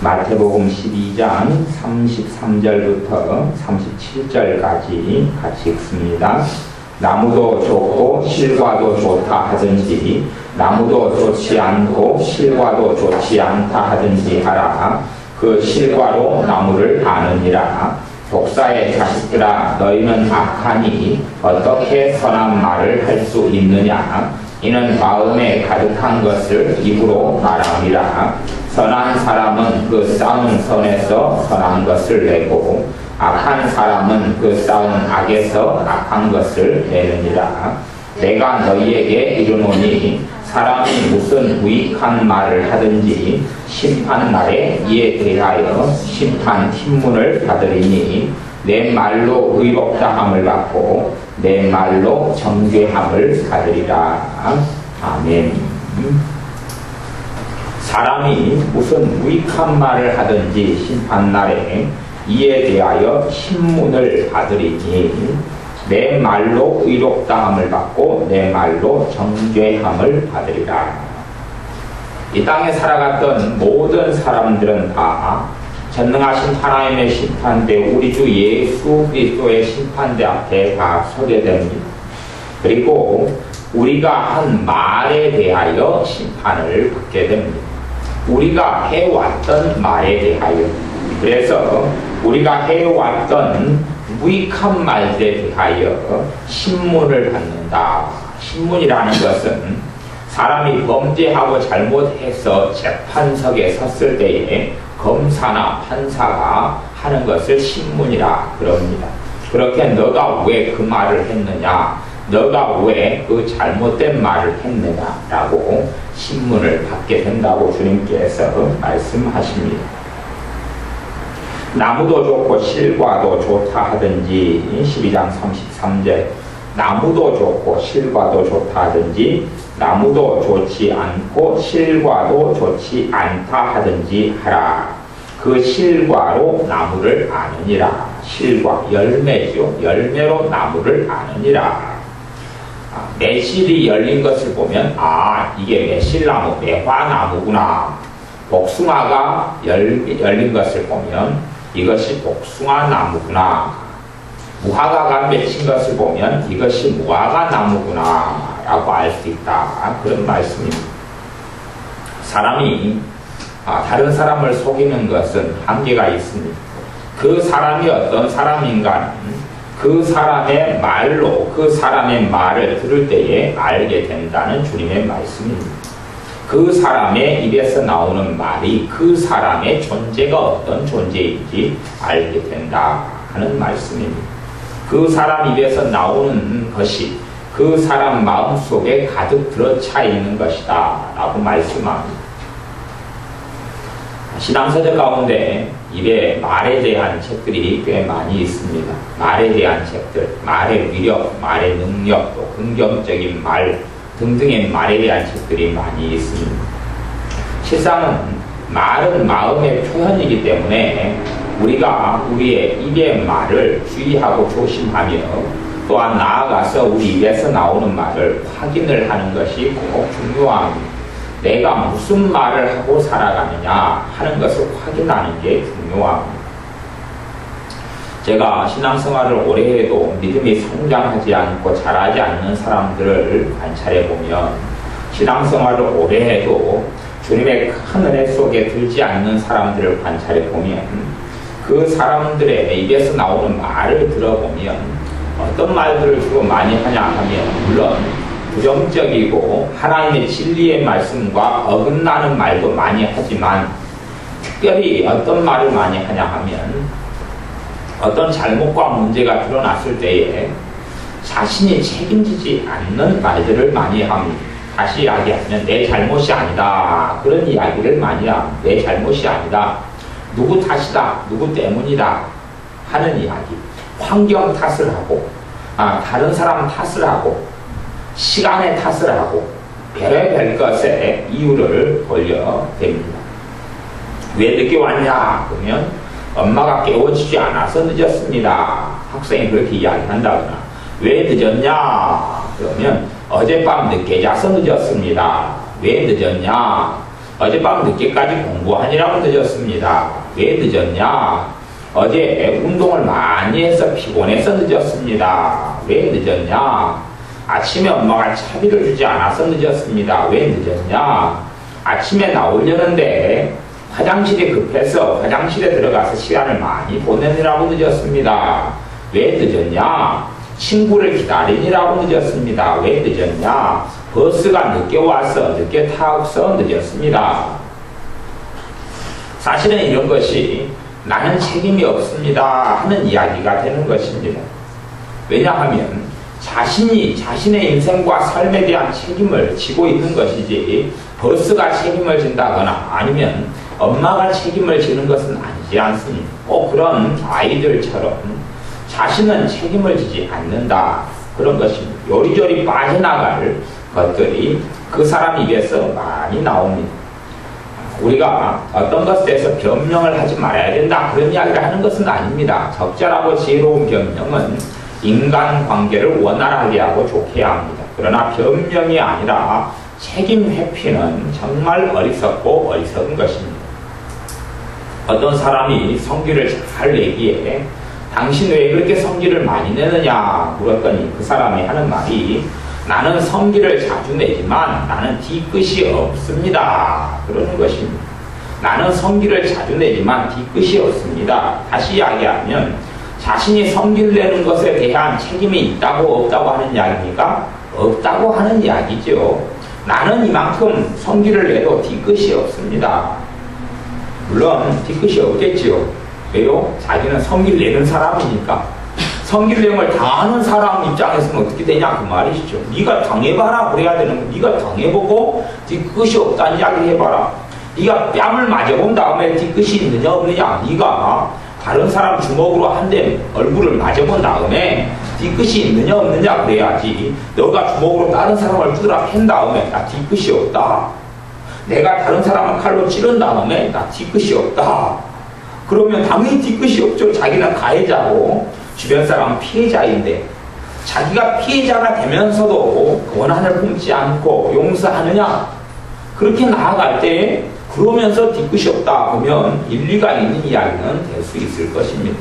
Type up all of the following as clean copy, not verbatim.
마태복음 12장 33절부터 37절까지 같이 읽습니다. 나무도 좋고 실과도 좋다 하든지 나무도 좋지 않고 실과도 좋지 않다 하든지 하라. 그 실과로 나무를 아느니라. 독사의 자식들아, 너희는 악하니 어떻게 선한 말을 할 수 있느냐? 이는 마음에 가득한 것을 입으로 말함이라. 선한 사람은 그 쌓은 선에서 선한 것을 내고 악한 사람은 그 쌓은 악에서 악한 것을 내느니라. 내가 너희에게 이르노니 사람이 무슨 무익한 말을 하든지 심판날에 이에 대하여 심판 팀문을 받으리니 내 말로 의롭다함을 받고 내 말로 정죄함을 받으리라. 아멘. 사람이 무슨 무익한 말을 하든지 심판날에 이에 대하여 신문을 받으리니 내 말로 의롭다함을 받고 내 말로 정죄함을 받으리라. 이 땅에 살아갔던 모든 사람들은 다 전능하신 하나님의 심판대, 우리 주 예수 그리스도의 심판대 앞에 다 서게 됩니다. 그리고 우리가 한 말에 대하여 심판을 받게 됩니다. 우리가 해왔던 말에 대하여. 그래서 우리가 해왔던 무익한 말에 대하여 신문을 받는다. 신문이라는 것은 사람이 범죄하고 잘못해서 재판석에 섰을 때에 검사나 판사가 하는 것을 신문이라 그럽니다. 그렇게 너가 왜 그 말을 했느냐, 너가 왜 그 잘못된 말을 했느냐라고 신문을 받게 된다고 주님께서 말씀하십니다. 나무도 좋고 실과도 좋다 하든지 12장 33절 나무도 좋고 실과도 좋다 하든지 나무도 좋지 않고 실과도 좋지 않다 하든지 하라. 그 실과로 나무를 아느니라. 실과 열매죠. 열매로 나무를 아느니라. 매실이 열린 것을 보면 이게 매실나무, 매화나무구나. 복숭아가 열린 것을 보면 이것이 복숭아 나무구나. 무화과가 맺힌 것을 보면 이것이 무화과 나무구나 라고 알 수 있다. 그런 말씀입니다. 사람이 다른 사람을 속이는 것은 한계가 있습니다. 그 사람이 어떤 사람인가 그 사람의 말로 그 사람의 말을 들을 때에 알게 된다는 주님의 말씀입니다. 그 사람의 입에서 나오는 말이 그 사람의 존재가 어떤 존재인지 알게 된다 하는 말씀입니다. 그 사람 입에서 나오는 것이 그 사람 마음속에 가득 들어차 있는 것이다 라고 말씀합니다. 신앙서적 가운데 입에 말에 대한 책들이 꽤 많이 있습니다. 말에 대한 책들, 말의 위력, 말의 능력, 또 긍정적인 말 등등의 말에 대한 책들이 많이 있습니다. 실상은 말은 마음의 표현이기 때문에 우리가 우리의 입의 말을 주의하고 조심하며 또한 나아가서 우리 입에서 나오는 말을 확인을 하는 것이 꼭 중요합니다. 내가 무슨 말을 하고 살아가느냐 하는 것을 확인하는 게 중요합니다. 제가 신앙생활을 오래 해도 믿음이 성장하지 않고 자라지 않는 사람들을 관찰해 보면 신앙생활을 오래 해도 주님의 큰 은혜 속에 들지 않는 사람들을 관찰해 보면 그 사람들의 입에서 나오는 말을 들어보면 어떤 말들을 주로 많이 하냐 하면 물론 부정적이고 하나님의 진리의 말씀과 어긋나는 말도 많이 하지만 특별히 어떤 말을 많이 하냐 하면 어떤 잘못과 문제가 드러났을 때에 자신이 책임지지 않는 말들을 많이 합니다. 다시 이야기하면 내 잘못이 아니다. 그런 이야기를 많이 합니다. 내 잘못이 아니다. 누구 탓이다. 누구 때문이다. 하는 이야기. 환경 탓을 하고 다른 사람 탓을 하고 시간의 탓을 하고 별의별 것에 이유를 돌려댑니다. 왜 늦게 왔냐? 그러면 엄마가 깨워주지 않아서 늦었습니다. 학생이 그렇게 이야기한다거나 왜 늦었냐? 그러면 어젯밤 늦게 자서 늦었습니다. 왜 늦었냐? 어젯밤 늦게까지 공부하느라고 늦었습니다. 왜 늦었냐? 어제 운동을 많이 해서 피곤해서 늦었습니다. 왜 늦었냐? 아침에 엄마가 차비를 주지 않아서 늦었습니다. 왜 늦었냐? 아침에 나오려는데 화장실이 급해서 화장실에 들어가서 시간을 많이 보내느라고 늦었습니다. 왜 늦었냐? 친구를 기다리느라고 늦었습니다. 왜 늦었냐? 버스가 늦게 와서 늦게 타서 늦었습니다. 사실은 이런 것이 나는 책임이 없습니다 하는 이야기가 되는 것입니다. 왜냐하면 자신이 자신의 인생과 삶에 대한 책임을 지고 있는 것이지 버스가 책임을 진다거나 아니면 엄마가 책임을 지는 것은 아니지 않습니다. 꼭 그런 아이들처럼 자신은 책임을 지지 않는다. 그런 것입니다. 요리조리 빠져나갈 것들이 그 사람 입에서 많이 나옵니다. 우리가 어떤 것에 대해서 변명을 하지 말아야 된다. 그런 이야기를 하는 것은 아닙니다. 적절하고 지혜로운 변명은 인간관계를 원활하게 하고 좋게 합니다. 그러나 변명이 아니라 책임 회피는 정말 어리석고 어리석은 것입니다. 어떤 사람이 성기를 잘 내기에 당신 왜 그렇게 성기를 많이 내느냐 물었더니 그 사람이 하는 말이 나는 성기를 자주 내지만 나는 뒤끝이 없습니다. 그러는 것입니다. 나는 성기를 자주 내지만 뒤끝이 없습니다. 다시 이야기하면 자신이 성기를 내는 것에 대한 책임이 있다고 없다고 하는 이야기입니까? 없다고 하는 이야기죠. 나는 이만큼 성기를 내도 뒤끝이 없습니다. 물론 뒤끝이 없겠지요. 왜요? 자기는 성기를 내는 사람이니까. 성기를 내는 걸 당하는 사람 입장에서는 어떻게 되냐 그 말이시죠. 네가 당해봐라 그래야 되는 거. 네가 당해보고 뒤끝이 없다는 이야기 해봐라. 네가 뺨을 맞아본 다음에 뒤끝이 있느냐 없느냐. 네가 다른 사람 주먹으로 한 대 얼굴을 맞아본 다음에 뒤끝이 있느냐 없느냐 그래야지. 너가 주먹으로 다른 사람을 두드려 팬 다음에 나 뒤끝이 없다. 내가 다른 사람을 칼로 찌른 다음에 나 뒤끝이 없다. 그러면 당연히 뒤끝이 없죠. 자기는 가해자고 주변 사람은 피해자인데 자기가 피해자가 되면서도 권한을 품지 않고 용서하느냐? 그렇게 나아갈 때 그러면서 뒤끝이 없다 그러면 일리가 있는 이야기는 될 수 있을 것입니다.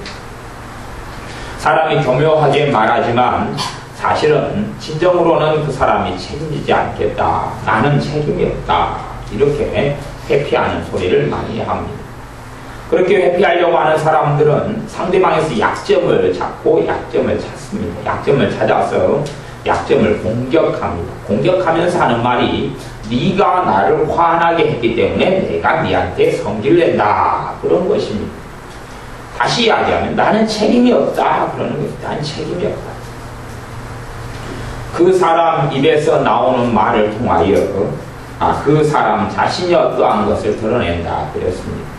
사람이 교묘하게 말하지만 사실은 진정으로는 그 사람이 책임지지 않겠다. 나는 책임이 없다. 이렇게 회피하는 소리를 많이 합니다. 그렇게 회피하려고 하는 사람들은 상대방에서 약점을 찾고 약점을 찾습니다. 약점을 찾아서 약점을 공격합니다. 공격하면서 하는 말이 네가 나를 화나게 했기 때문에 내가 네한테 성기를 낸다. 그런 것입니다. 다시 이야기하면 나는 책임이 없다. 그러는 것입니다. 나는 책임이 없다. 그 사람 입에서 나오는 말을 통하여 그 사람 자신이 어떠한 것을 드러낸다. 그랬습니다.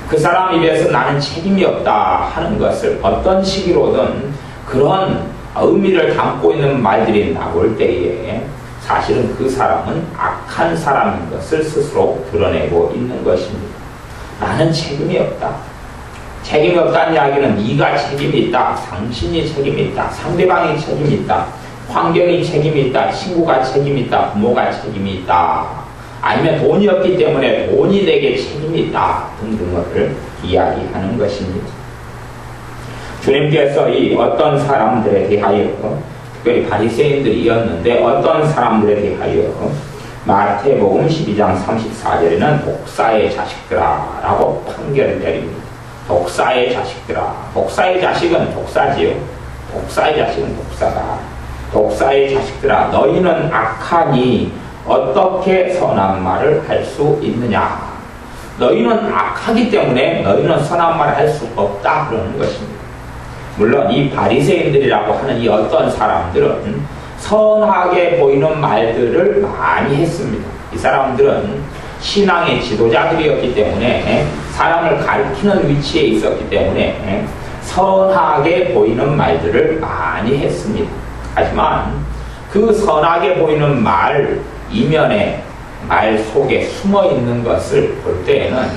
그 사람 입에서 나는 책임이 없다 하는 것을 어떤 시기로든 그런 의미를 담고 있는 말들이 나올 때에 사실은 그 사람은 악한 사람인 것을 스스로 드러내고 있는 것입니다. 나는 책임이 없다. 책임이 없다는 이야기는 네가 책임이 있다. 당신이 책임이 있다. 상대방이 책임이 있다. 환경이 책임이 있다. 친구가 책임이 있다. 부모가 책임이 있다. 아니면 돈이 없기 때문에 돈이 내게 책임이 있다 등등을 이야기하는 것입니다. 주님께서 이 어떤 사람들에 대하여 특별히 바리새인들이었는데 어떤 사람들에 대하여 마태복음 12장 34절에는 독사의 자식들아 라고 판결을 내립니다. 독사의 자식들아. 독사의 자식은 독사지요. 독사의 자식은 독사다. 독사의 자식들아 너희는 악하니 어떻게 선한 말을 할 수 있느냐. 너희는 악하기 때문에 너희는 선한 말을 할 수 없다 그러는 것입니다. 물론 이 바리새인들이라고 하는 이 어떤 사람들은 선하게 보이는 말들을 많이 했습니다. 이 사람들은 신앙의 지도자들이었기 때문에 사람을 가리키는 위치에 있었기 때문에 선하게 보이는 말들을 많이 했습니다. 하지만 그 선하게 보이는 말 이면에 말 속에 숨어 있는 것을 볼 때에는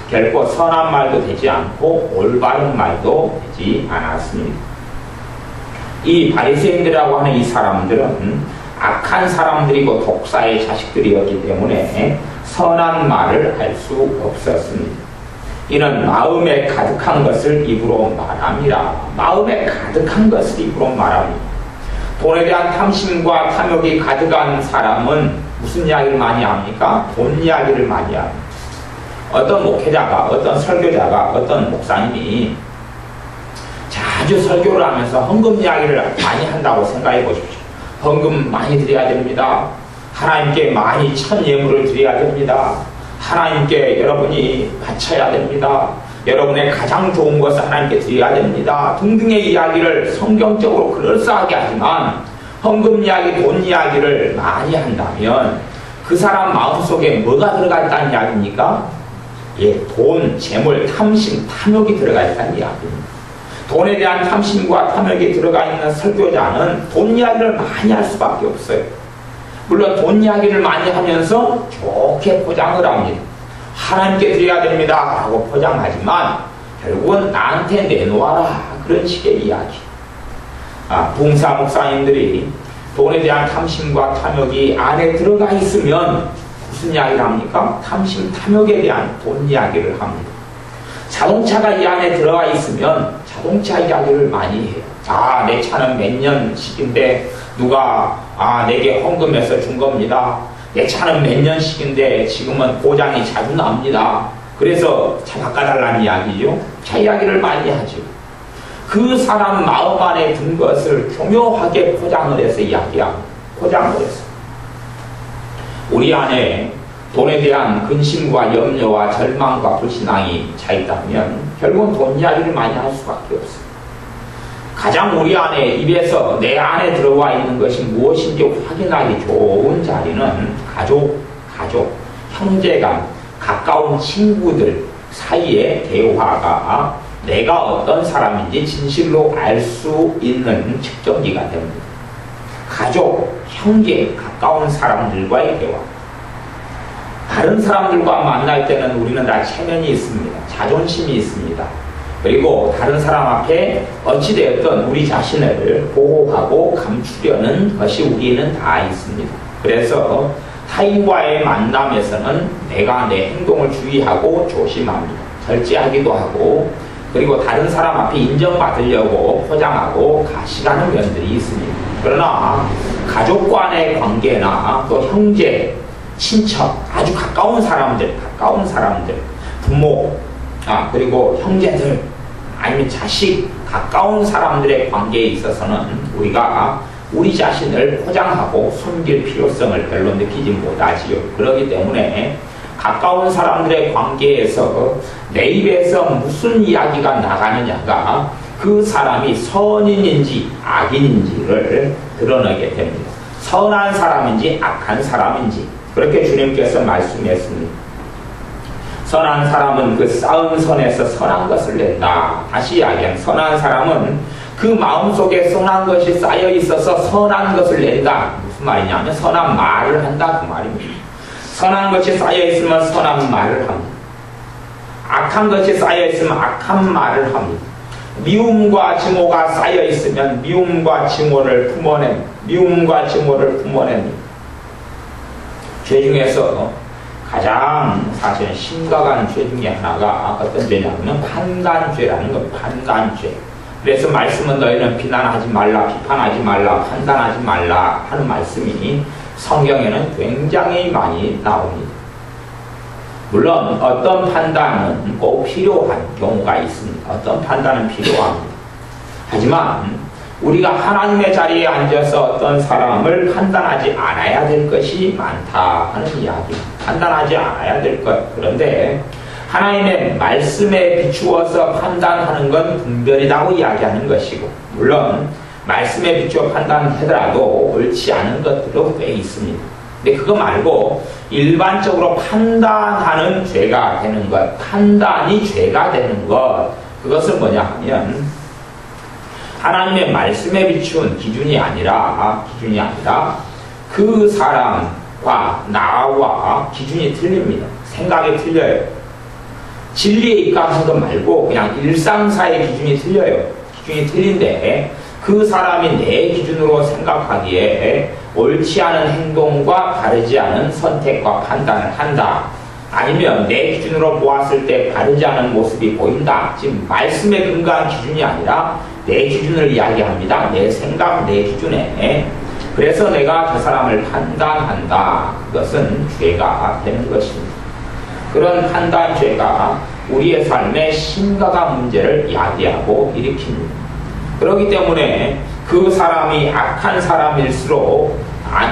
결코 선한 말도 되지 않고 올바른 말도 되지 않았습니다. 이 바리새인들이라고 하는 이 사람들은 악한 사람들이고 독사의 자식들이었기 때문에 선한 말을 할 수 없었습니다. 이는 마음에 가득한 것을 입으로 말함이라. 마음에 가득한 것을 입으로 말합니다. 돈에 대한 탐심과 탐욕이 가득한 사람은 무슨 이야기를 많이 합니까? 돈 이야기를 많이 합니다. 어떤 목회자가, 어떤 설교자가, 어떤 목사님이 자주 설교를 하면서 헌금 이야기를 많이 한다고 생각해 보십시오. 헌금 많이 드려야 됩니다. 하나님께 많이 천 예물을 드려야 됩니다. 하나님께 여러분이 바쳐야 됩니다. 여러분의 가장 좋은 것을 하나님께 드려야 됩니다. 등등의 이야기를 성경적으로 그럴싸하게 하지만 헌금 이야기, 돈 이야기를 많이 한다면 그 사람 마음속에 뭐가 들어가 있다는 이야기입니까? 예, 돈, 재물, 탐심, 탐욕이 들어가 있다는 이야기입니다. 돈에 대한 탐심과 탐욕이 들어가 있는 설교자는 돈 이야기를 많이 할 수밖에 없어요. 물론 돈 이야기를 많이 하면서 좋게 포장을 합니다. 하나님께 드려야 됩니다 라고 포장하지만 결국은 나한테 내놓아라 그런 식의 이야기. 봉사 목사님들이 돈에 대한 탐심과 탐욕이 안에 들어가 있으면 무슨 이야기를 합니까? 탐심, 탐욕에 대한 돈 이야기를 합니다. 자동차가 이 안에 들어가 있으면 자동차 이야기를 많이 해요. 내 차는 몇 년씩인데 누가 내게 헌금해서 준 겁니다. 내 차는 몇 년씩인데 지금은 고장이 자주 납니다. 그래서 차 바꿔달라는 이야기죠. 차 이야기를 많이 하죠. 그 사람 마음 안에 든 것을 교묘하게 포장을 해서 이야기합니다. 포장을 해서. 우리 안에 돈에 대한 근심과 염려와 절망과 불신앙이 차 있다면 결국은 돈 이야기를 많이 할 수밖에 없어요. 가장 우리 안에 입에서 내 안에 들어와 있는 것이 무엇인지 확인하기 좋은 자리는 가족, 형제간, 가까운 친구들 사이의 대화가 내가 어떤 사람인지 진실로 알 수 있는 측정기가 됩니다. 가족, 형제, 가까운 사람들과의 대화. 다른 사람들과 만날 때는 우리는 다 체면이 있습니다. 자존심이 있습니다. 그리고 다른 사람 앞에 어찌되었든 우리 자신을 보호하고 감추려는 것이 우리는 다 있습니다. 그래서 타인과의 만남에서는 내가 내 행동을 주의하고 조심합니다. 절제하기도 하고 그리고 다른 사람 앞에 인정받으려고 포장하고 가식하는 면들이 있습니다. 그러나 가족 간의 관계나 또 형제, 친척, 아주 가까운 사람들, 부모, 그리고 형제들, 아니면 자식, 가까운 사람들의 관계에 있어서는 우리가 우리 자신을 포장하고 숨길 필요성을 별로 느끼지 못하지요. 그렇기 때문에 가까운 사람들의 관계에서 내 입에서 무슨 이야기가 나가느냐가 그 사람이 선인인지 악인인지를 드러내게 됩니다. 선한 사람인지 악한 사람인지 그렇게 주님께서 말씀했습니다. 선한 사람은 그 쌓은 선에서 선한 것을 낸다. 다시 이야기한 선한 사람은 그 마음속에 선한 것이 쌓여 있어서 선한 것을 낸다. 무슨 말이냐면 선한 말을 한다 그 말입니다. 선한 것이 쌓여 있으면 선한 말을 합니다. 악한 것이 쌓여 있으면 악한 말을 합니다. 미움과 증오가 쌓여 있으면 미움과 증오를 품어냅니다. 죄 중에서 가장 사실 심각한 죄 중에 하나가 어떤 죄냐면 판단죄라는 겁니다. 판단죄. 그래서 말씀은 너희는 비난하지 말라, 비판하지 말라, 판단하지 말라 하는 말씀이 성경에는 굉장히 많이 나옵니다. 물론 어떤 판단은 꼭 필요한 경우가 있습니다. 어떤 판단은 필요합니다. 하지만 우리가 하나님의 자리에 앉아서 어떤 사람을 판단하지 않아야 될 것이 많다 하는 이야기. 판단하지 않아야 될 것. 그런데 하나님의 말씀에 비추어서 판단하는 건 분별이라고 이야기하는 것이고, 물론 말씀에 비추어 판단하더라도 옳지 않은 것들도 꽤 있습니다. 근데 그거 말고 일반적으로 판단하는 죄가 되는 것, 판단이 죄가 되는 것, 그것은 뭐냐 하면 하나님의 말씀에 비추은 기준이 아니라 그 사람과 나와 기준이 틀립니다. 생각이 틀려요. 진리에 입각한 것 말고 그냥 일상사의 기준이 틀려요. 기준이 틀린데 그 사람이 내 기준으로 생각하기에 옳지 않은 행동과 바르지 않은 선택과 판단을 한다. 아니면 내 기준으로 보았을 때 바르지 않은 모습이 보인다. 지금 말씀에 근거한 기준이 아니라 내 기준을 이야기합니다. 내 생각, 내 기준에. 그래서 내가 저 사람을 판단한다. 그것은 죄가 되는 것입니다. 그런 판단죄가 우리의 삶에 심각한 문제를 야기하고 일으킵니다. 그렇기 때문에 그 사람이 악한 사람일수록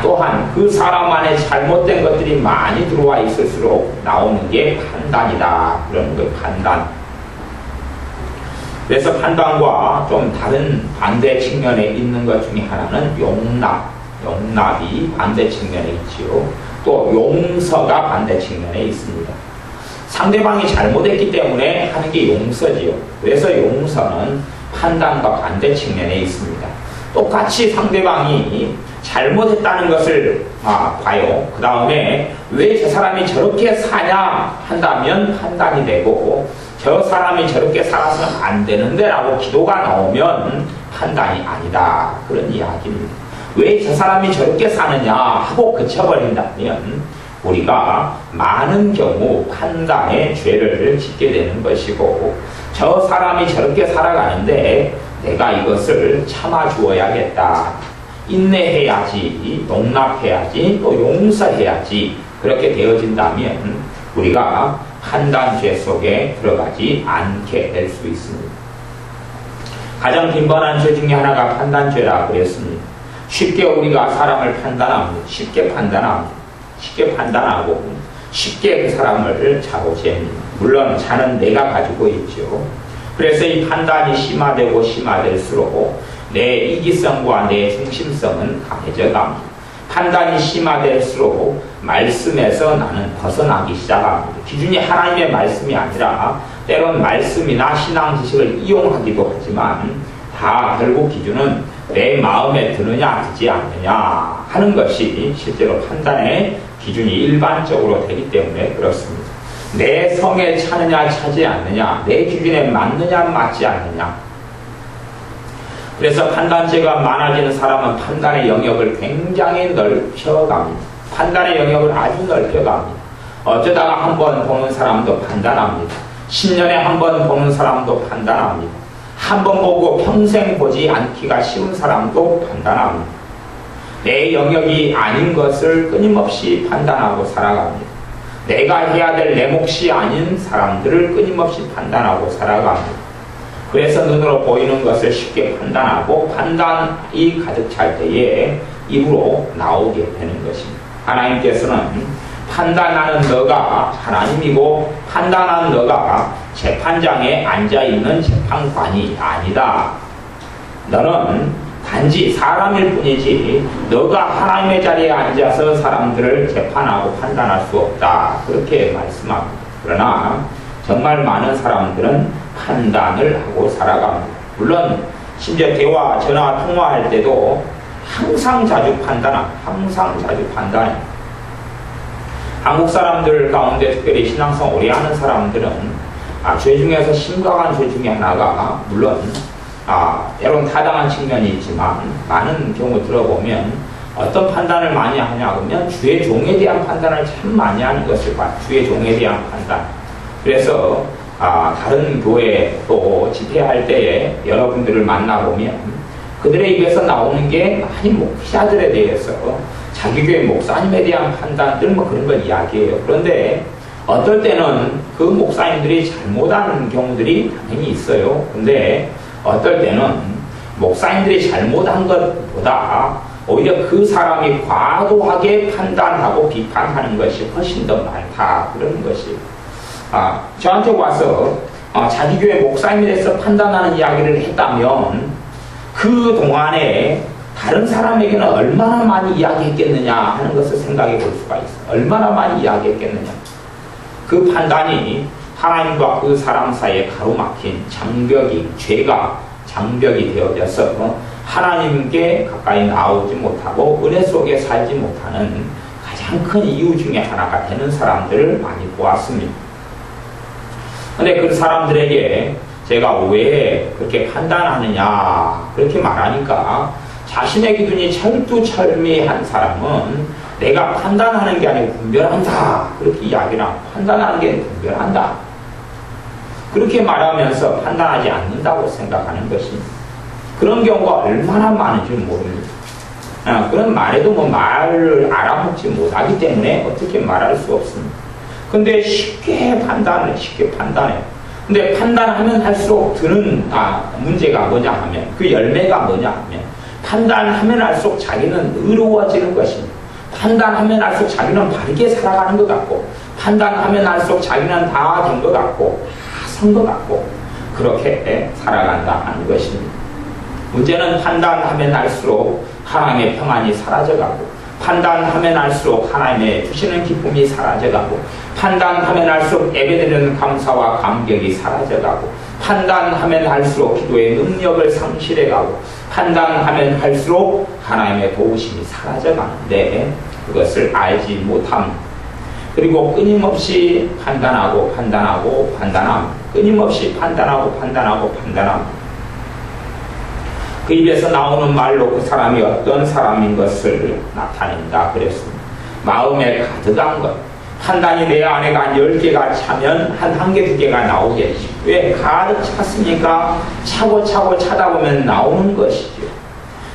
또한 그 사람 안에 잘못된 것들이 많이 들어와 있을수록 나오는 게 판단이다. 그런 거예요. 판단. 그래서 판단과 좀 다른 반대 측면에 있는 것 중에 하나는 용납. 용납이 반대 측면에 있지요. 또 용서가 반대 측면에 있습니다. 상대방이 잘못했기 때문에 하는 게 용서지요. 그래서 용서는 판단과 반대 측면에 있습니다. 똑같이 상대방이 잘못했다는 것을 봐요. 그 다음에 왜 저 사람이 저렇게 사냐 한다면 판단이 되고, 저 사람이 저렇게 살아서는 안 되는데 라고 기도가 나오면 판단이 아니다. 그런 이야기입니다. 왜 저 사람이 저렇게 사느냐 하고 그쳐버린다면 우리가 많은 경우 판단의 죄를 짓게 되는 것이고, 저 사람이 저렇게 살아가는데 내가 이것을 참아주어야겠다. 인내해야지, 용납해야지, 또 용서해야지. 그렇게 되어진다면 우리가 판단죄 속에 들어가지 않게 될 수 있습니다. 가장 빈번한 죄 중에 하나가 판단죄라고 그랬습니다. 쉽게 우리가 사람을 판단합니다. 쉽게 판단하고 쉽게 그 사람을 자고집니다. 물론 자는 내가 가지고 있죠. 그래서 이 판단이 심화되고 심화될수록 내 이기성과 내 중심성은 강해져 갑니다. 판단이 심화될수록 말씀에서 나는 벗어나기 시작합니다. 기준이 하나님의 말씀이 아니라 때론 말씀이나 신앙 지식을 이용하기도 하지만 다 결국 기준은 내 마음에 드느냐 드지 않느냐 하는 것이 실제로 판단의 기준이 일반적으로 되기 때문에 그렇습니다. 내 성에 차느냐 차지 않느냐, 내 기준에 맞느냐 맞지 않느냐. 그래서 판단죄가 많아지는 사람은 판단의 영역을 굉장히 넓혀갑니다. 판단의 영역을 아주 넓혀갑니다. 어쩌다가 한 번 보는 사람도 판단합니다. 10년에 한 번 보는 사람도 판단합니다. 한 번 보고 평생 보지 않기가 쉬운 사람도 판단합니다. 내 영역이 아닌 것을 끊임없이 판단하고 살아갑니다. 내가 해야 될 내 몫이 아닌 사람들을 끊임없이 판단하고 살아갑니다. 그래서 눈으로 보이는 것을 쉽게 판단하고 판단이 가득 찰 때에 입으로 나오게 되는 것입니다. 하나님께서는 판단하는 너가 하나님이고 판단하는 너가 재판장에 앉아있는 재판관이 아니다. 너는 단지 사람일 뿐이지 너가 하나님의 자리에 앉아서 사람들을 재판하고 판단할 수 없다. 그렇게 말씀합니다. 그러나 정말 많은 사람들은 판단을 하고 살아갑니다. 물론 심지어 대화, 전화, 통화할 때도 항상 자주 판단합니다. 한국 사람들 가운데 특별히 신앙성 오래 하는 사람들은 죄 중에서 심각한 죄 중에 하나가 물론 때론 타당한 측면이 있지만 많은 경우 들어보면 어떤 판단을 많이 하냐 그러면 주의 종에 대한 판단을 참 많이 하는 것을 봐요. 주의 종에 대한 판단. 그래서 다른 교회 또 집회할 때에 여러분들을 만나보면 그들의 입에서 나오는 게 많이 목사들에 대해서 자기 교회 목사님에 대한 판단들 뭐 그런 걸 이야기해요. 그런데 어떨 때는 그 목사님들이 잘못하는 경우들이 당연히 있어요. 근데 어떨 때는 목사님들이 잘못한 것보다 오히려 그 사람이 과도하게 판단하고 비판하는 것이 훨씬 더 많다. 그런 것이 저한테 와서 자기 교회 목사님에 대해서 판단하는 이야기를 했다면 그 동안에 다른 사람에게는 얼마나 많이 이야기했겠느냐 하는 것을 생각해 볼 수가 있어요. 얼마나 많이 이야기했겠느냐. 그 판단이 하나님과 그 사람 사이에 가로막힌 죄가 장벽이 되어져서 하나님께 가까이 나오지 못하고 은혜 속에 살지 못하는 가장 큰 이유 중에 하나가 되는 사람들을 많이 보았습니다. 근데 그 사람들에게 제가 왜 그렇게 판단하느냐 그렇게 말하니까 자신의 기준이 철두철미한 사람은 내가 판단하는 게 아니고 분별한다. 그렇게 이야기를 하고 판단하는 게 분별한다. 그렇게 말하면서 판단하지 않는다고 생각하는 것이 그런 경우가 얼마나 많은지 모릅니다. 그런 말에도 뭐 말을 알아먹지 못하기 때문에 어떻게 말할 수 없습니다. 근데 쉽게 판단해. 근데 판단하면 할수록 드는 문제가 뭐냐 하면 그 열매가 뭐냐 하면 판단하면 할수록 자기는 의로워지는 것입니다. 판단하면 할수록 자기는 바르게 살아가는 것 같고 판단하면 할수록 자기는 다 된 것 같고 다 선 것 같고 그렇게 살아간다 하는 것입니다. 문제는 판단하면 할수록 하나님의 평안이 사라져가고 판단하면 할수록 하나님의 주시는 기쁨이 사라져가고 판단하면 할수록 예배드리는 감사와 감격이 사라져가고 판단하면 할수록 기도의 능력을 상실해가고 판단하면 할수록 하나님의 도우심이 사라져가는데 그것을 알지 못함. 그리고 끊임없이 판단하고 끊임없이 판단하고 그 입에서 나오는 말로 그 사람이 어떤 사람인 것을 나타낸다 그랬습니다. 마음에 가득한 것. 판단이 내 안에 한 10개가 차면 한 개, 2개가 나오겠지. 왜 가득 찼습니까? 차고 차다 보면 나오는 것이죠.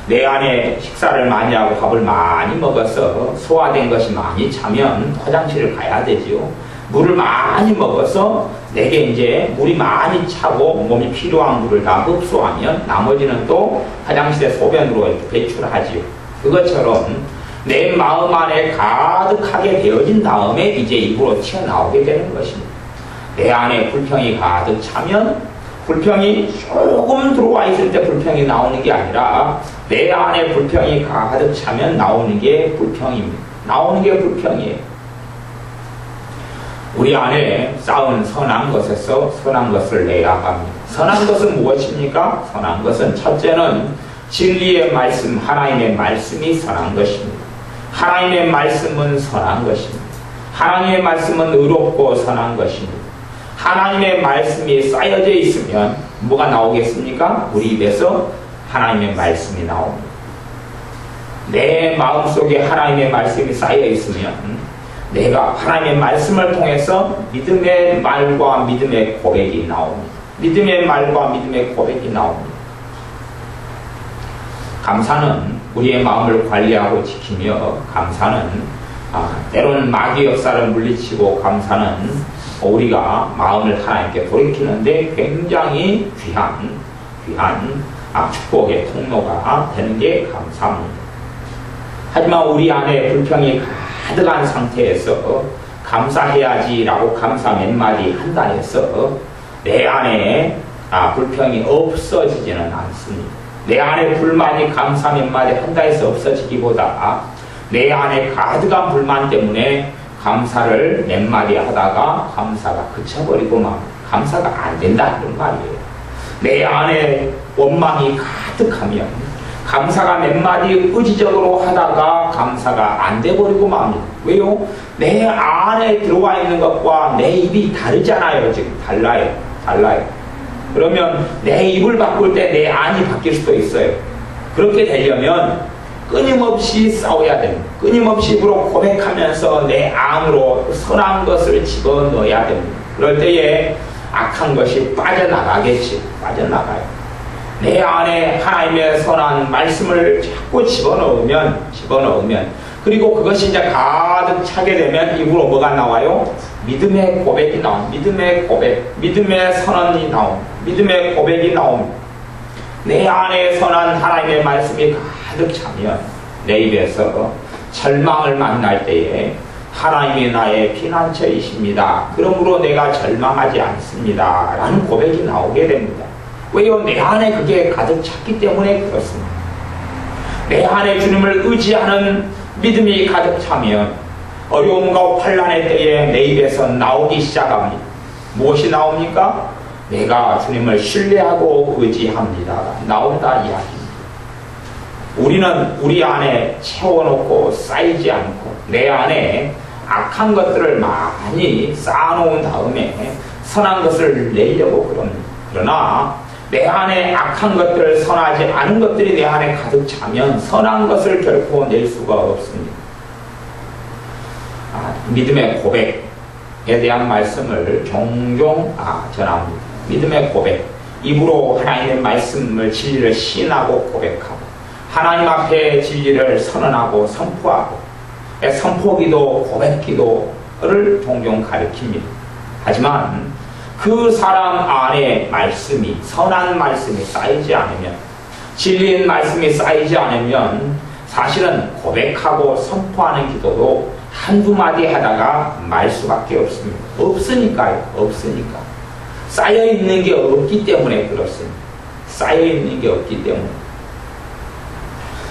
내 안에 식사를 많이 하고 밥을 많이 먹어서 소화된 것이 많이 차면 화장실을 가야 되죠. 물을 많이 먹어서 내게 이제 물이 많이 차고 몸이 필요한 물을 다 흡수하면 나머지는 또 화장실에 소변으로 이렇게 배출하지요. 그것처럼 내 마음 안에 가득하게 되어진 다음에 이제 입으로 튀어나오게 되는 것입니다. 내 안에 불평이 가득 차면 불평이 조금 들어와 있을 때 불평이 나오는 게 아니라 내 안에 불평이 가득 차면 나오는 게 불평입니다. 나오는 게 불평이에요. 우리 안에 쌓은 선한 것에서 선한 것을 내야 합니다. 선한 것은 무엇입니까? 선한 것은 첫째는 진리의 말씀, 하나님의 말씀이 선한 것입니다. 하나님의 말씀은 선한 것입니다. 하나님의 말씀은 의롭고 선한 것입니다. 하나님의 말씀이 쌓여져 있으면 뭐가 나오겠습니까? 우리 입에서 하나님의 말씀이 나옵니다. 내 마음속에 하나님의 말씀이 쌓여 있으면 내가 하나님의 말씀을 통해서 믿음의 말과 믿음의 고백이 나옵니다. 믿음의 말과 믿음의 고백이 나옵니다. 감사는 우리의 마음을 관리하고 지키며 감사는 때로는 마귀 역사를 물리치고 감사는 우리가 마음을 하나님께 돌이키는데 굉장히 귀한 축복의 통로가 되는 게 감사합니다. 하지만 우리 안에 불평이 가득한 상태에서 감사해야지라고 감사 몇 마디 한다 해서 내 안에 불평이 없어지지는 않습니다. 내 안에 불만이 감사 몇 마디 한다 해서 없어지기보다 내 안에 가득한 불만 때문에 감사를 몇 마디 하다가 감사가 그쳐버리고 막 감사가 안 된다 그런 말이에요. 내 안에 원망이 가득하면 감사가 몇 마디 의지적으로 하다가 감사가 안 돼버리고 맙니다. 왜요? 내 안에 들어와 있는 것과 내 입이 다르잖아요. 지금 달라요. 그러면 내 입을 바꿀 때 내 안이 바뀔 수도 있어요. 그렇게 되려면 끊임없이 싸워야 됩니다. 끊임없이 입으로 고백하면서 내 안으로 선한 것을 집어넣어야 됩니다. 그럴 때에 악한 것이 빠져나가겠지. 빠져나가요. 내 안에 하나님의 선한 말씀을 자꾸 집어넣으면 그리고 그것이 이제 가득 차게 되면 입으로 뭐가 나와요? 믿음의 고백이 나옵니다. 믿음의 고백, 믿음의 선언이 나옵니다. 믿음의 고백이 나옵니다. 내 안에 선한 하나님의 말씀이 가득 차면 내 입에서 절망을 만날 때에 하나님이 나의 피난처이십니다. 그러므로 내가 절망하지 않습니다. 라는 고백이 나오게 됩니다. 왜요? 내 안에 그게 가득 찼기 때문에 그렇습니다. 내 안에 주님을 의지하는 믿음이 가득 차면 어려움과 환난의 때에 내 입에서 나오기 시작합니다. 무엇이 나옵니까? 내가 주님을 신뢰하고 의지합니다. 나온다 이야기입니다. 우리는 우리 안에 채워놓고 쌓이지 않고 내 안에 악한 것들을 많이 쌓아놓은 다음에 선한 것을 내려고 그럽니다. 그러나 내 안에 악한 것들, 선하지 않은 것들이 내 안에 가득 차면 선한 것을 결코 낼 수가 없습니다. 믿음의 고백에 대한 말씀을 종종 전합니다. 믿음의 고백, 입으로 하나님의 말씀을 진리를 시인하고 고백하고 하나님 앞에 진리를 선언하고 선포하고 선포기도 고백기도를 종종 가르칩니다. 하지만 그 사람 안에 말씀이, 선한 말씀이 쌓이지 않으면, 진리인 말씀이 쌓이지 않으면 사실은 고백하고 선포하는 기도도 한두 마디 하다가 말 수밖에 없습니다. 없으니까. 쌓여있는 게 없기 때문에 그렇습니다. 쌓여있는 게 없기 때문에.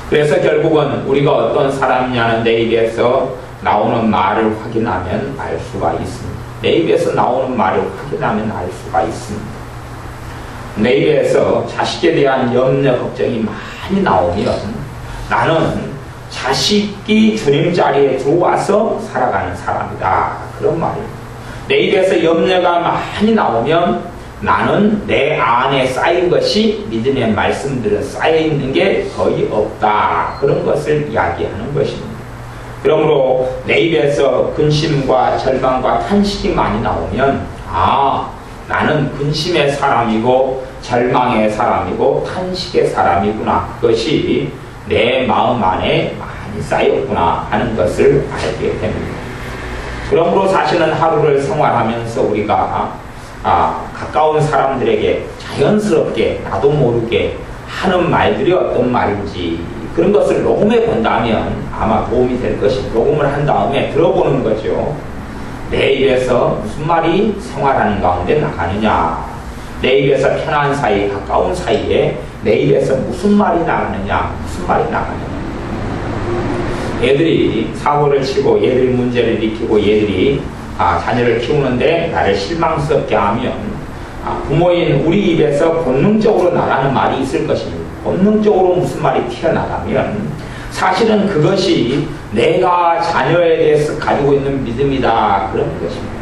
그래서 결국은 우리가 어떤 사람이냐는 내 입에서 나오는 말을 확인하면 알 수가 있습니다. 내 입에서 나오는 말을 확인하면 알 수가 있습니다. 내 입에서 자식에 대한 염려, 걱정이 많이 나오면 나는 자식이 주님 자리에 들어와서 살아가는 사람이다. 그런 말이에요. 내 입에서 염려가 많이 나오면 나는 내 안에 쌓인 것이, 믿음의 말씀들은 쌓여있는 게 거의 없다. 그런 것을 이야기하는 것입니다. 그러므로 내 입에서 근심과 절망과 탄식이 많이 나오면 나는 근심의 사람이고 절망의 사람이고 탄식의 사람이구나. 그것이 내 마음 안에 많이 쌓였구나 하는 것을 알게 됩니다. 그러므로 사실은 하루를 생활하면서 우리가 가까운 사람들에게 자연스럽게 나도 모르게 하는 말들이 어떤 말인지 그런 것을 녹음해 본다면 아마 도움이 될 것입니다. 녹음을 한 다음에 들어보는 거죠. 내 입에서 무슨 말이 생활하는 가운데 나가느냐, 내 입에서 편한 사이, 가까운 사이에 내 입에서 무슨 말이 나가느냐. 얘들이 사고를 치고 얘들이 문제를 일으키고 얘들이 자녀를 키우는데 나를 실망스럽게 하면 부모인 우리 입에서 본능적으로 나가는 말이 있을 것입니다. 본능적으로 무슨 말이 튀어나가면 사실은 그것이 내가 자녀에 대해서 가지고 있는 믿음이다. 그런 것입니다.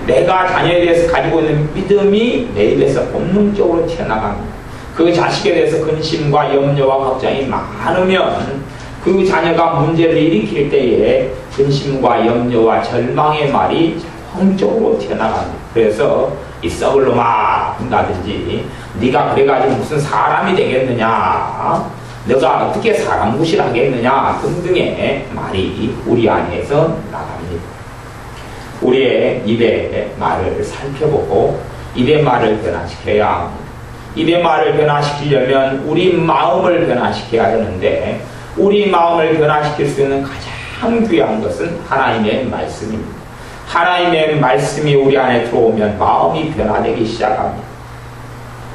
내가 자녀에 대해서 가지고 있는 믿음이 내 입에서 본능적으로 튀어나갑니다. 그 자식에 대해서 근심과 염려와 걱정이 많으면 그 자녀가 문제를 일으킬 때에 근심과 염려와 절망의 말이 본능적으로 튀어나갑니다. 그래서 이 썩을 놈아 한다든지 네가 그래가지고 무슨 사람이 되겠느냐, 너가 어떻게 사람 무시하겠느냐 등등의 말이 우리 안에서 나갑니다. 우리의 입의 말을 살펴보고 입의 말을 변화시켜야 합니다. 입의 말을 변화시키려면 우리 마음을 변화시켜야 하는데 우리 마음을 변화시킬 수 있는 가장 귀한 것은 하나님의 말씀입니다. 하나님의 말씀이 우리 안에 들어오면 마음이 변화되기 시작합니다.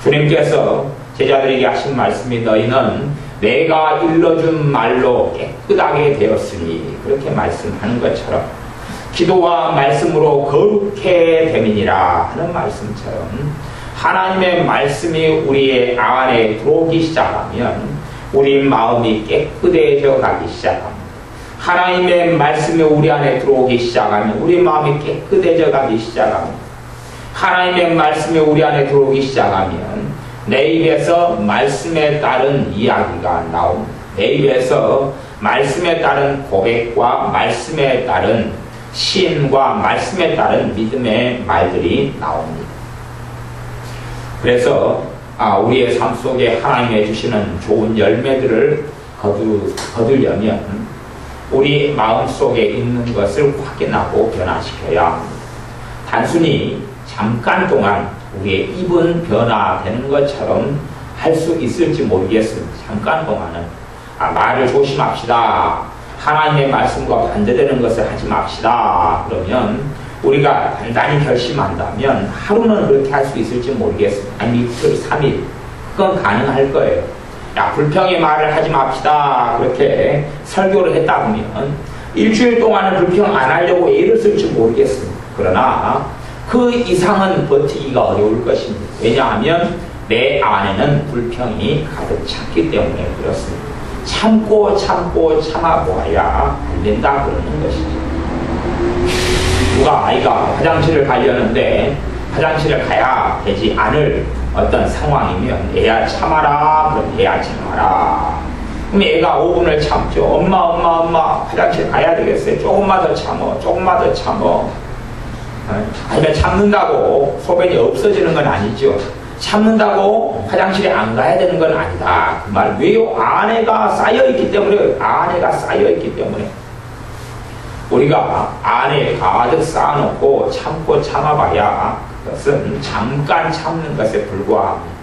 주님께서 제자들에게 하신 말씀이 너희는 내가 일러준 말로 깨끗하게 되었으니 그렇게 말씀하는 것처럼 기도와 말씀으로 거룩해 됨이니라 하는 말씀처럼 하나님의 말씀이 우리의 안에 들어오기 시작하면 우리 마음이 깨끗해져 가기 시작합니다. 하나님의 말씀이 우리 안에 들어오기 시작하면 우리 마음이 깨끗해져 가기 시작합니다. 하나님의 말씀이 우리 안에 들어오기 시작하면 내 입에서 말씀에 따른 이야기가 나옵니다. 내 입에서 말씀에 따른 고백과 말씀에 따른 시인과 말씀에 따른 믿음의 말들이 나옵니다. 그래서 우리의 삶 속에 하나님이 주시는 좋은 열매들을 거두려면 우리 마음속에 있는 것을 확인하고 변화시켜야 합니다. 단순히 잠깐 동안 우리의 입은 변화되는 것처럼 할 수 있을지 모르겠습니다. 잠깐 동안은 말을 조심합시다. 하나님의 말씀과 반대되는 것을 하지 맙시다. 그러면 우리가 단단히 결심한다면 하루는 그렇게 할 수 있을지 모르겠습니다. 아니 이틀, 3일 그건 가능할 거예요. 불평의 말을 하지 맙시다. 그렇게 설교를 했다 보면 일주일 동안은 불평 안 하려고 애를 쓸지 모르겠습니다. 그러나 그 이상은 버티기가 어려울 것입니다. 왜냐하면 내 안에는 불평이 가득 찼기 때문에 그렇습니다. 참고 참아보아야 안 된다 그러는 것이죠. 누가 아이가 화장실을 가려는데 화장실을 가야 되지 않을 어떤 상황이면 애야 참아라. 그럼 애야 참아라. 그럼 애가 5분을 참죠. 엄마 화장실 가야 되겠어요. 조금만 더 참어. 조금만 더 참어. 아니면 참는다고 소변이 없어지는 건 아니죠. 참는다고 화장실에 안 가야 되는 건 아니다. 그 말 왜요? 안에가 쌓여있기 때문에. 안에가 쌓여있기 때문에. 우리가 안에 가득 쌓아놓고 참고 참아봐야 그것은 잠깐 참는 것에 불과합니다.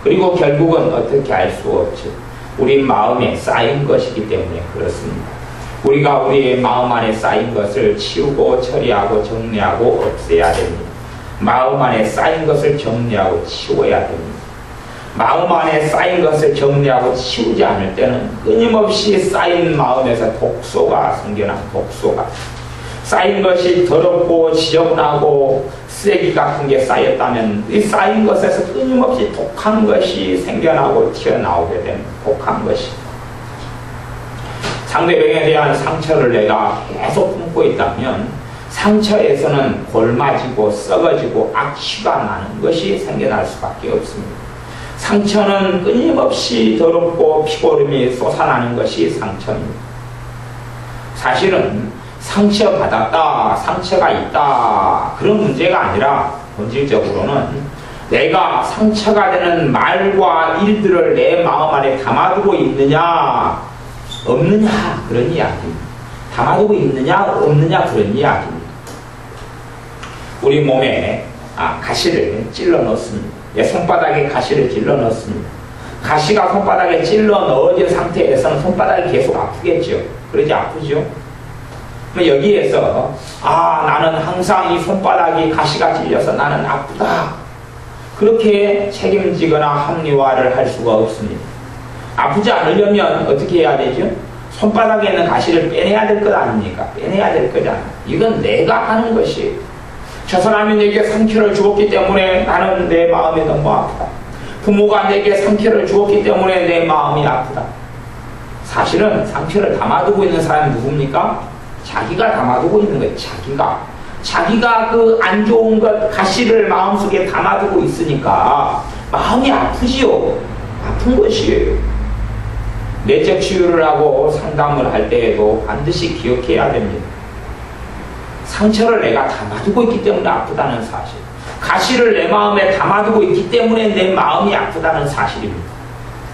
그리고 결국은 어떻게 알 수 없죠. 우리 마음에 쌓인 것이기 때문에 그렇습니다. 우리가 우리의 마음 안에 쌓인 것을 치우고 처리하고 정리하고 없애야 됩니다. 마음 안에 쌓인 것을 정리하고 치워야 됩니다. 마음 안에 쌓인 것을 정리하고 치우지 않을 때는 끊임없이 쌓인 마음에서 독소가 생겨나. 독소가 쌓인 것이 더럽고 지저분하고 쓰레기 같은 게 쌓였다면 이 쌓인 것에서 끊임없이 독한 것이 생겨나고 튀어나오게 됩니다. 독한 것이. 상대방에 대한 상처를 내가 계속 품고 있다면 상처에서는 골마지고 썩어지고 악취가 나는 것이 생겨날 수밖에 없습니다. 상처는 끊임없이 더럽고 피고름이 솟아나는 것이 상처입니다. 사실은 상처받았다, 상처가 있다 그런 문제가 아니라 본질적으로는 내가 상처가 되는 말과 일들을 내 마음 안에 담아두고 있느냐 없느냐 그런 이야기입니다. 담아두고 있느냐 없느냐 그런 이야기입니다. 우리 몸에 가시를 찔러 넣습니다. 손바닥에 가시를 찔러 넣습니다. 가시가 손바닥에 찔러 넣어진 상태에서는 손바닥이 계속 아프겠죠. 그러지 아프죠? 여기에서 나는 항상 이 손바닥이 가시가 찔려서 나는 아프다. 그렇게 책임지거나 합리화를 할 수가 없습니다. 아프지 않으려면 어떻게 해야 되죠? 손바닥에 있는 가시를 빼내야 될 것 아닙니까? 빼내야 될 거잖아. 이건 내가 하는 것이에요. 저 사람이 내게 상처를 주었기 때문에 나는 내 마음이 너무 아프다. 부모가 내게 상처를 주었기 때문에 내 마음이 아프다. 사실은 상처를 담아두고 있는 사람이 누굽니까? 자기가 담아두고 있는 거예요. 자기가 그 안 좋은 것, 가시를 마음속에 담아두고 있으니까 마음이 아프지요. 아픈 것이에요. 내적 치유를 하고 상담을 할 때에도 반드시 기억해야 됩니다. 상처를 내가 담아두고 있기 때문에 아프다는 사실. 가시를 내 마음에 담아두고 있기 때문에 내 마음이 아프다는 사실입니다.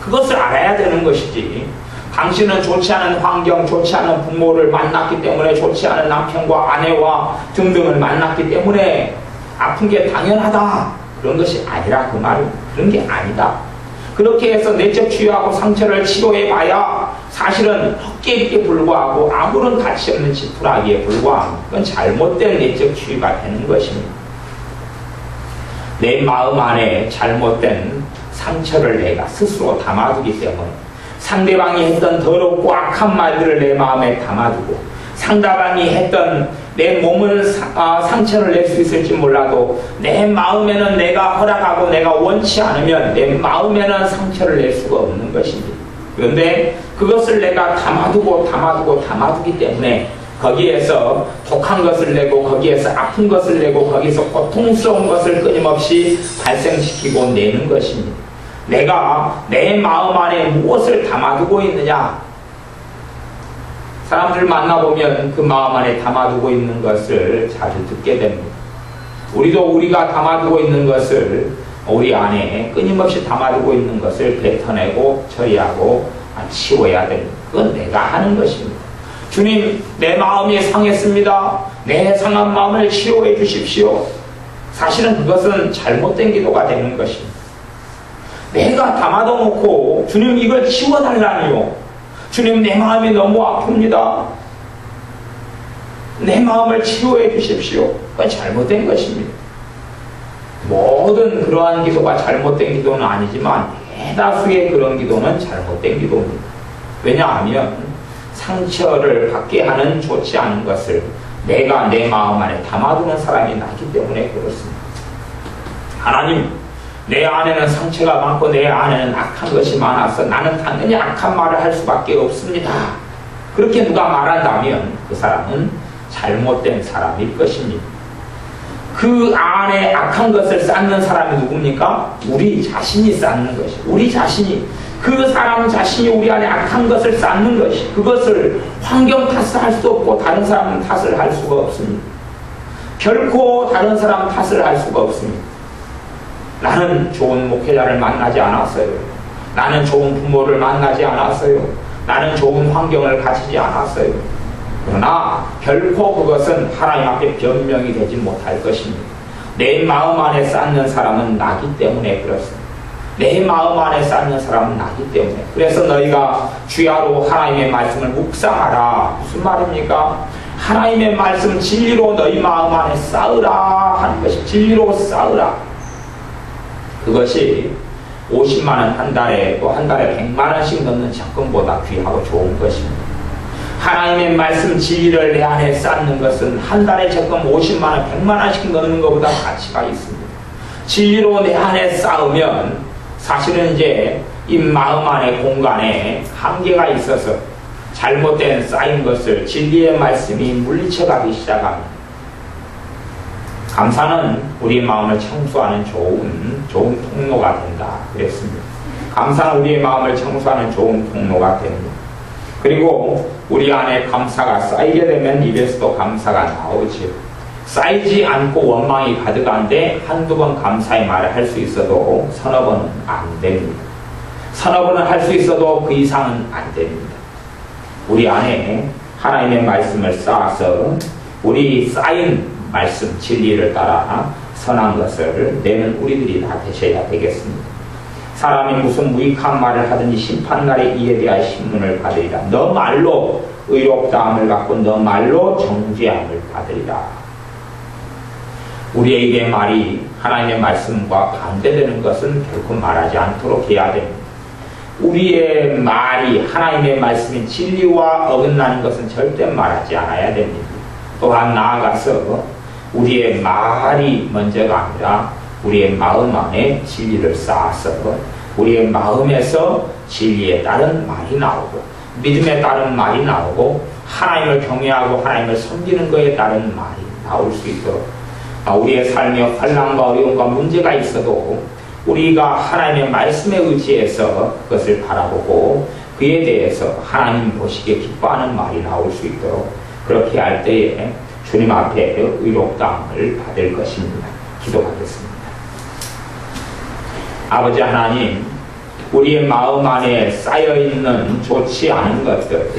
그것을 알아야 되는 것이지. 당신은 좋지 않은 환경, 좋지 않은 부모를 만났기 때문에 좋지 않은 남편과 아내와 등등을 만났기 때문에 아픈 게 당연하다. 그런 것이 아니라 그 말은 그런 게 아니다. 그렇게 해서 내적 치유하고 상처를 치료해봐야 사실은 헛개입에 불과하고 아무런 가치 없는 지푸라기에 불과합니다. 그건 잘못된 내적 치유가 되는 것입니다. 내 마음 안에 잘못된 상처를 내가 스스로 담아두기 때문에 상대방이 했던 더럽고 악한 말들을 내 마음에 담아두고 상대방이 했던 내 몸을 상처를 낼 수 있을지 몰라도 내 마음에는 내가 허락하고 내가 원치 않으면 내 마음에는 상처를 낼 수가 없는 것입니다. 그런데 그것을 내가 담아두기 때문에 거기에서 독한 것을 내고 거기에서 아픈 것을 내고 거기서 고통스러운 것을 끊임없이 발생시키고 내는 것입니다. 내가 내 마음 안에 무엇을 담아두고 있느냐? 사람들 만나보면 그 마음 안에 담아두고 있는 것을 자주 듣게 됩니다. 우리도 우리가 담아두고 있는 것을 우리 안에 끊임없이 담아두고 있는 것을 뱉어내고 처리하고 치워야 됩니다. 그건 내가 하는 것입니다. 주님, 내 마음이 상했습니다. 내 상한 마음을 치료해 주십시오. 사실은 그것은 잘못된 기도가 되는 것입니다. 내가 담아둬 놓고 주님 이걸 치워달라니요. 주님 내 마음이 너무 아픕니다. 내 마음을 치료해 주십시오. 그건 잘못된 것입니다. 모든 그러한 기도가 잘못된 기도는 아니지만 대다수의 그런 기도는 잘못된 기도입니다. 왜냐하면 상처를 받게 하는 좋지 않은 것을 내가 내 마음 안에 담아두는 사람이 나기 때문에 그렇습니다. 하나님, 내 안에는 상처가 많고 내 안에는 악한 것이 많아서 나는 당연히 악한 말을 할 수밖에 없습니다. 그렇게 누가 말한다면 그 사람은 잘못된 사람일 것입니다. 그 안에 악한 것을 쌓는 사람이 누굽니까? 우리 자신이 쌓는 것이. 우리 자신이, 그 사람 자신이 우리 안에 악한 것을 쌓는 것이. 그것을 환경 탓을 할 수 없고 다른 사람 탓을 할 수가 없습니다. 결코 다른 사람 탓을 할 수가 없습니다. 나는 좋은 목회자를 만나지 않았어요. 나는 좋은 부모를 만나지 않았어요. 나는 좋은 환경을 가지지 않았어요. 그러나 결코 그것은 하나님 앞에 변명이 되지 못할 것입니다. 내 마음 안에 쌓는 사람은 나기 때문에 그렇습니다. 내 마음 안에 쌓는 사람은 나기 때문에. 그래서 너희가 주야로 하나님의 말씀을 묵상하라. 무슨 말입니까? 하나님의 말씀 진리로 너희 마음 안에 쌓으라 하는 것이, 진리로 쌓으라. 그것이 50만원 한 달에, 또 한 달에 100만원씩 넣는 적금보다 귀하고 좋은 것입니다. 하나님의 말씀 진리를 내 안에 쌓는 것은 한 달에 적금 50만원, 100만원씩 넣는 것보다 가치가 있습니다. 진리로 내 안에 쌓으면 사실은 이제 이 마음 안의 공간에 한계가 있어서 잘못된 쌓인 것을 진리의 말씀이 물리쳐가기 시작합니다. 감사는 우리의 마음을 청소하는 좋은 통로가 된다 그랬습니다. 감사는 우리의 마음을 청소하는 좋은 통로가 됩니다. 그리고 우리 안에 감사가 쌓이게 되면 입에서도 감사가 나오죠. 쌓이지 않고 원망이 가득한데 한두 번 감사의 말을 할 수 있어도 서너 번은 안 됩니다. 서너 번은 할 수 있어도 그 이상은 안 됩니다. 우리 안에 하나님의 말씀을 쌓아서 우리 쌓인 말씀 진리를 따라 선한 것을 내는 우리들이 다 되셔야 되겠습니다. 사람이 무슨 무익한 말을 하든지 심판날에 이에 대하여 신문을 받으리라. 너 말로 의롭다함을 갖고 너 말로 정죄함을 받으리라. 우리에게 말이 하나님의 말씀과 반대되는 것은 결코 말하지 않도록 해야 됩니다. 우리의 말이 하나님의 말씀인 진리와 어긋나는 것은 절대 말하지 않아야 됩니다. 또한 나아가서 우리의 말이 먼저가 아니라 우리의 마음 안에 진리를 쌓아서 우리의 마음에서 진리에 따른 말이 나오고 믿음에 따른 말이 나오고 하나님을 경외하고 하나님을 섬기는 것에 따른 말이 나올 수 있도록 우리의 삶에 환난과 어려움과 문제가 있어도 우리가 하나님의 말씀에 의지해서 그것을 바라보고 그에 대해서 하나님 보시기에 기뻐하는 말이 나올 수 있도록 그렇게 할 때에 주님 앞에 의롭다함을 받을 것입니다. 기도하겠습니다. 아버지 하나님, 우리의 마음 안에 쌓여있는 좋지 않은 것들,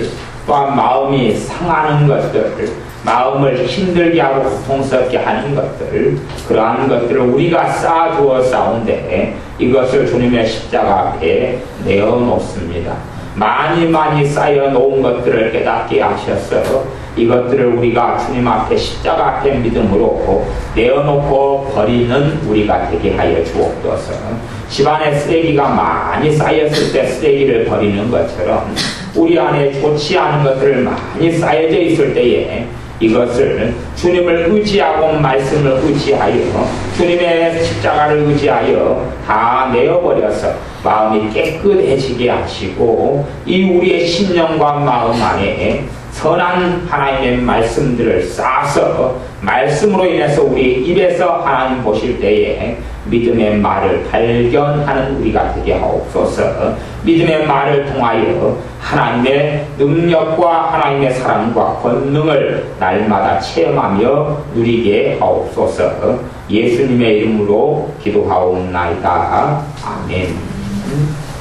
또한 마음이 상하는 것들, 마음을 힘들게 하고 고통스럽게 하는 것들, 그러한 것들을 우리가 쌓아두어 싸운데 이것을 주님의 십자가 앞에 내어놓습니다. 많이 쌓여 놓은 것들을 깨닫게 하셔서 이것들을 우리가 주님 앞에 십자가 앞에 믿음으로 내어놓고 버리는 우리가 되게 하여 주옵소서. 집안에 쓰레기가 많이 쌓였을 때 쓰레기를 버리는 것처럼 우리 안에 좋지 않은 것들을 많이 쌓여져 있을 때에 이것을 주님을 의지하고 말씀을 의지하여 주님의 십자가를 의지하여 다 내어버려서 마음이 깨끗해지게 하시고 이 우리의 심령과 마음 안에 선한 하나님의 말씀들을 쌓아서 말씀으로 인해서 우리 입에서 하나님 보실 때에 믿음의 말을 발견하는 우리가 되게 하옵소서. 믿음의 말을 통하여 하나님의 능력과 하나님의 사랑과 권능을 날마다 체험하며 누리게 하옵소서. 예수님의 이름으로 기도하옵나이다. 아멘.